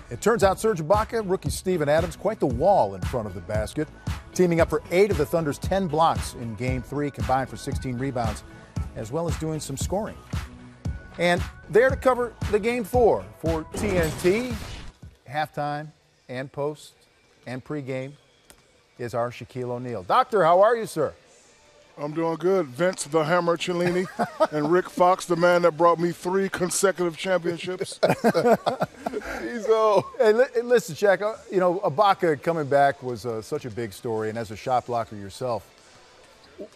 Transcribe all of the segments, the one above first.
It turns out Serge Ibaka, rookie Steven Adams, quite the wall in front of the basket, teaming up for 8 of the Thunder's 10 blocks in Game 3, combined for 16 rebounds, as well as doing some scoring. And there to cover the Game 4 for TNT, halftime and post and pregame, is our Shaquille O'Neal. Doctor, how are you, sir? I'm doing good. Vince the Hammer Cellini and Rick Fox, the man that brought me 3 consecutive championships. He's old. Hey, listen, Shaq, you know, Ibaka coming back was such a big story, and as a shot blocker yourself,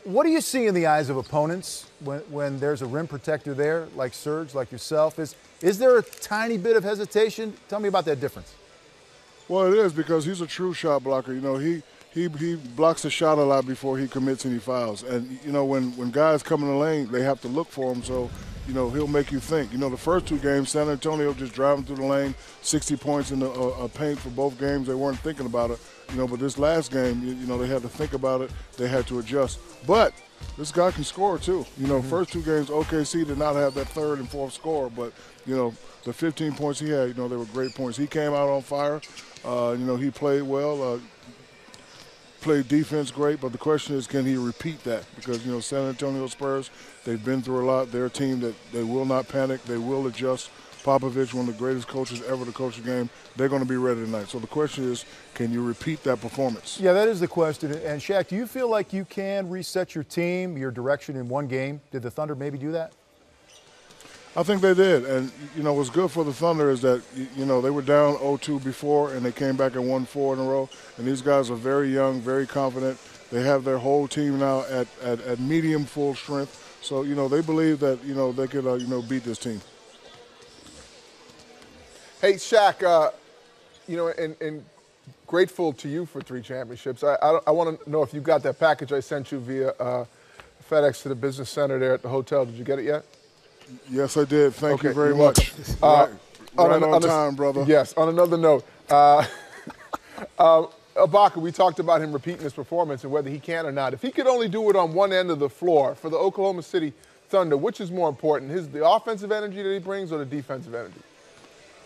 what do you see in the eyes of opponents when there's a rim protector there, like Serge, like yourself? Is there a tiny bit of hesitation? Tell me about that difference. Well, it is, because he's a true shot blocker. You know, he blocks the shot a lot before he commits any fouls. And, you know, when guys come in the lane, they have to look for him, so, you know, he'll make you think. You know, the first 2 games, San Antonio just driving through the lane, 60 points in the paint for both games. They weren't thinking about it. You know, but this last game, you know, they had to think about it. They had to adjust. But this guy can score, too. You know, first 2 games, OKC did not have that 3rd and 4th score, but, you know, the 15 points he had, you know, they were great points. He came out on fire. You know, he played well. Played defense great, but the question is, can he repeat that? Because, you know, San Antonio Spurs, they've been through a lot. They're a team that they will not panic. They will adjust. Popovich, one of the greatest coaches ever to coach the game, they're going to be ready tonight. So the question is, can you repeat that performance? Yeah, that is the question. And, Shaq, do you feel like you can reset your team, your direction in one game? Did the Thunder maybe do that? I think they did. And, you know, what's good for the Thunder is that, you know, they were down 0-2 before, and they came back and won 4 in a row. And these guys are very young, very confident. They have their whole team now at medium full strength. So, you know, they believe that, you know, they could, you know, beat this team. Hey, Shaq, you know, and grateful to you for 3 championships. I want to know if you got that package I sent you via FedEx to the Business Center there at the hotel. Did you get it yet? Yes, I did. Thank you very much. Right on time, brother. Yes. On another note, Ibaka, we talked about him repeating his performance and whether he can or not. If he could only do it on one end of the floor for the Oklahoma City Thunder, which is more important, the offensive energy that he brings or the defensive energy?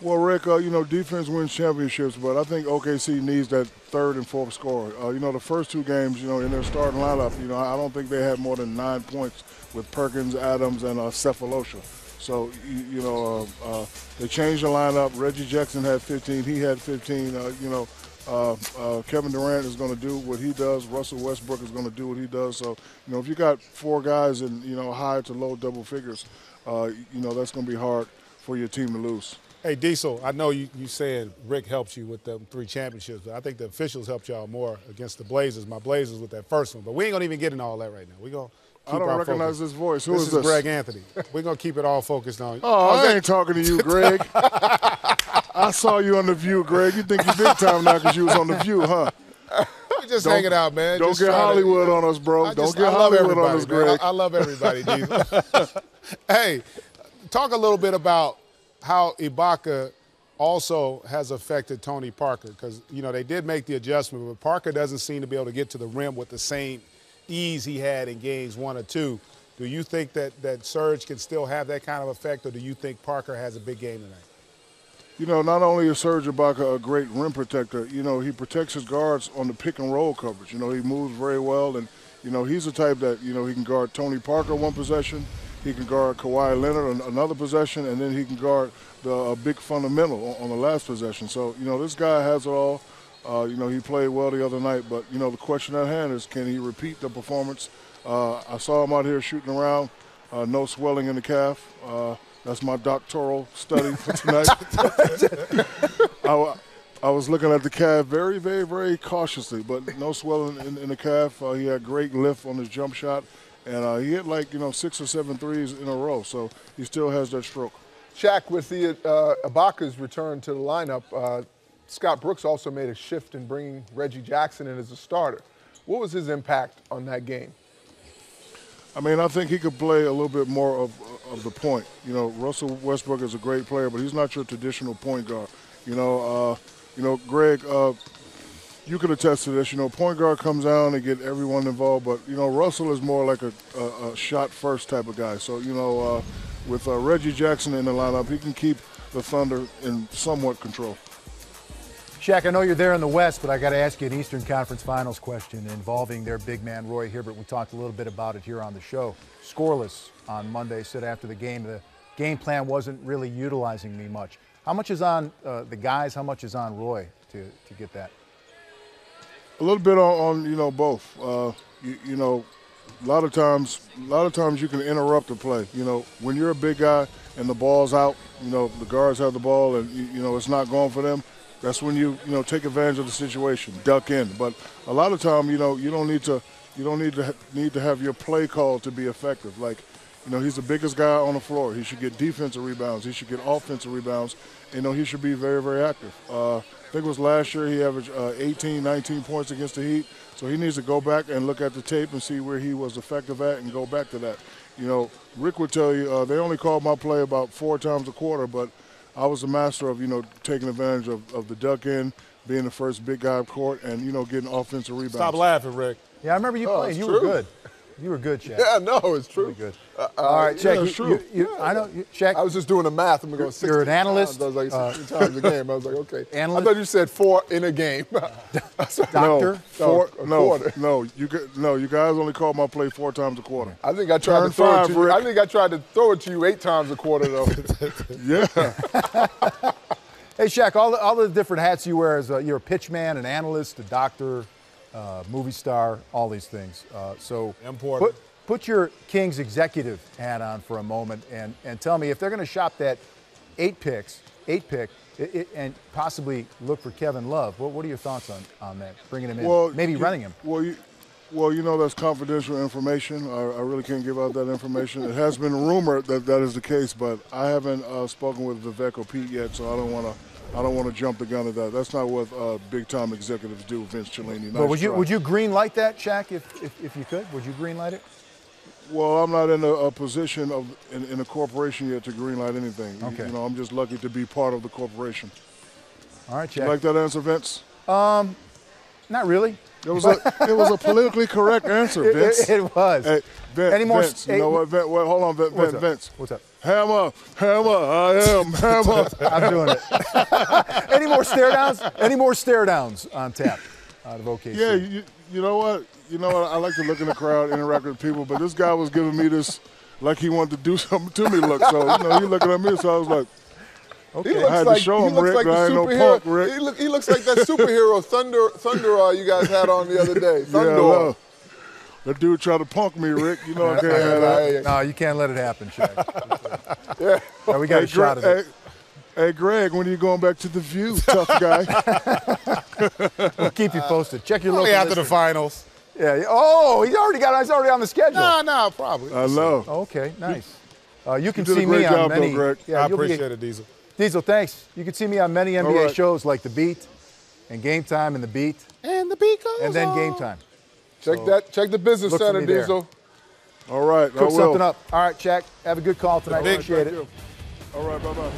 Well, Rick, you know, defense wins championships, but I think OKC needs that 3rd and 4th scorer. You know, the first 2 games, you know, in their starting lineup, you know, I don't think they had more than 9 points with Perkins, Adams, and Cephalosha. So, you know, they changed the lineup. Reggie Jackson had 15. He had 15. You know, Kevin Durant is going to do what he does. Russell Westbrook is going to do what he does. So, you know, if you got 4 guys in, you know, high to low double figures, you know, that's going to be hard for your team to lose. Hey, Diesel, I know you saying Rick helped you with them 3 championships, but I think the officials helped y'all more against the Blazers. My Blazers with that first one. But we ain't going to even get into all that right now. We're going to keep I don't our recognize focus. this voice. Who this is this? Greg Anthony. We're going to keep it all focused on you. Oh, I ain't talking to you, Greg. I saw you on The View, Greg. You think you big time now because you was on The View, huh? We're just hanging out, man. Don't get Hollywood on us, bro. Don't get Hollywood on us, Greg. I love everybody, Diesel. Hey, talk a little bit about how Ibaka also has affected Tony Parker, because, you know, they did make the adjustment, but Parker doesn't seem to be able to get to the rim with the same ease he had in games 1 or 2. Do you think that Serge can still have that kind of effect, or do you think Parker has a big game tonight? You know, not only is Serge Ibaka a great rim protector, you know, he protects his guards on the pick and roll coverage. You know, he moves very well, and, you know, he's the type that, you know, he can guard Tony Parker 1 possession, he can guard Kawhi Leonard another possession, and then he can guard the big fundamental on the last possession. So, you know, this guy has it all. You know, he played well the other night, but, you know, the question at hand is, can he repeat the performance? I saw him out here shooting around, no swelling in the calf. That's my doctoral study for tonight. I was looking at the calf very, very, very cautiously, but no swelling in the calf. He had great lift on his jump shot, and he hit like, you know, 6 or 7 threes in a row, so he still has that stroke. Shaq, with the Ibaka's return to the lineup, Scott Brooks also made a shift in bringing Reggie Jackson in as a starter. What was his impact on that game? I mean, I think he could play a little bit more of the point. You know, Russell Westbrook is a great player, but he's not your traditional point guard. You know, Greg, you could attest to this. You know, point guard comes down and get everyone involved, but, you know, Russell is more like a shot-first type of guy. So, you know, with Reggie Jackson in the lineup, he can keep the Thunder in somewhat control. Shaq, I know you're there in the West, but I got to ask you an Eastern Conference Finals question involving their big man, Roy Hibbert. We talked a little bit about it here on the show. Scoreless on Monday, said after the game plan wasn't really utilizing me much. How much is on the guys? How much is on Roy to get that? A little bit on both. You know, a lot of times you can interrupt the play. You know, when you're a big guy and the ball's out, you know, the guards have the ball and you know it's not going for them. That's when you take advantage of the situation, duck in. But a lot of time, you don't need to have your play call to be effective. Like, you know, he's the biggest guy on the floor. He should get defensive rebounds. He should get offensive rebounds. You know, he should be very, very active. I think it was last year he averaged 18, 19 points against the Heat. So he needs to go back and look at the tape and see where he was effective at and go back to that. You know, Rick would tell you they only called my play about 4 times a quarter, but I was the master of, taking advantage of the duck in, being the first big guy up court, and, getting offensive rebounds. Stop laughing, Rick. Yeah, I remember you playing. You were good. You were good, Shaq. Yeah, no, it's true. Really good. All right, Shaq. Yeah, it's true. I know, Shaq. I was just doing the math. I'm going 60 You're an analyst. I was like 60 times a game. I was like, okay. Analyst? I thought you said 4 in a game. Doctor. No, you guys only call my play 4 times a quarter. I think I tried to throw it to you. I think I tried to throw it to you 8 times a quarter, though. Yeah. Hey, Shaq, all the different hats you wear, you're a pitch man, an analyst, a doctor, movie star, all these things. So important. Put your Kings executive hat on for a moment and tell me if they're going to shop that 8 pick, and possibly look for Kevin Love. What are your thoughts on that? Bringing him in, maybe running him. Well, that's confidential information. I really can't give out that information. It has been rumored that is the case, but I haven't spoken with Vivek or Pete yet, so I don't want to jump the gun at that. That's not what big-time executives do, Vince Cellini. But would you green light that, Shaq, if you could? Would you green light it? Well, I'm not in a position in a corporation yet to green light anything. Okay. I'm just lucky to be part of the corporation. All right, Shaq. You like that answer, Vince? Not really. It was a politically correct answer, Vince. It was. Hey, Vince, you know what? Hold on, Vince. What's up? Hammer, I am hammer. I'm doing it. Any more stare downs? Any more stare downs on tap out of OKC? Yeah, you know what? I like to look in the crowd, interact with people, but this guy was giving me this like he wanted to do something to me look. So, he looking at me, so I was like, okay. I had to show him, Rick, I ain't no punk, Rick. He looks like that superhero Thunder you guys had on the other day. Thunder. Yeah, well, that dude tried to punk me, Rick. I can't have that. No, you can't let it happen, Shaq. Yeah. No, we got a shot of it. Hey, Greg, when are you going back to the View, tough guy? We'll keep you posted. Check your local Only after listing. the finals. Yeah. Oh, he's already on the schedule. No, probably. I know. Okay, nice. You can did a see great me job, on many. though, Greg. Yeah, I appreciate it, Diesel. Diesel, thanks. You can see me on many NBA shows like The Beat and Game Time and The Beat. And the beat goes And then on. Game Time. Check the business Look for center, me there. Diesel. All right, Cook something up. All right, Shaq. Have a good call tonight. All right, Appreciate thank it. you. All right, bye-bye.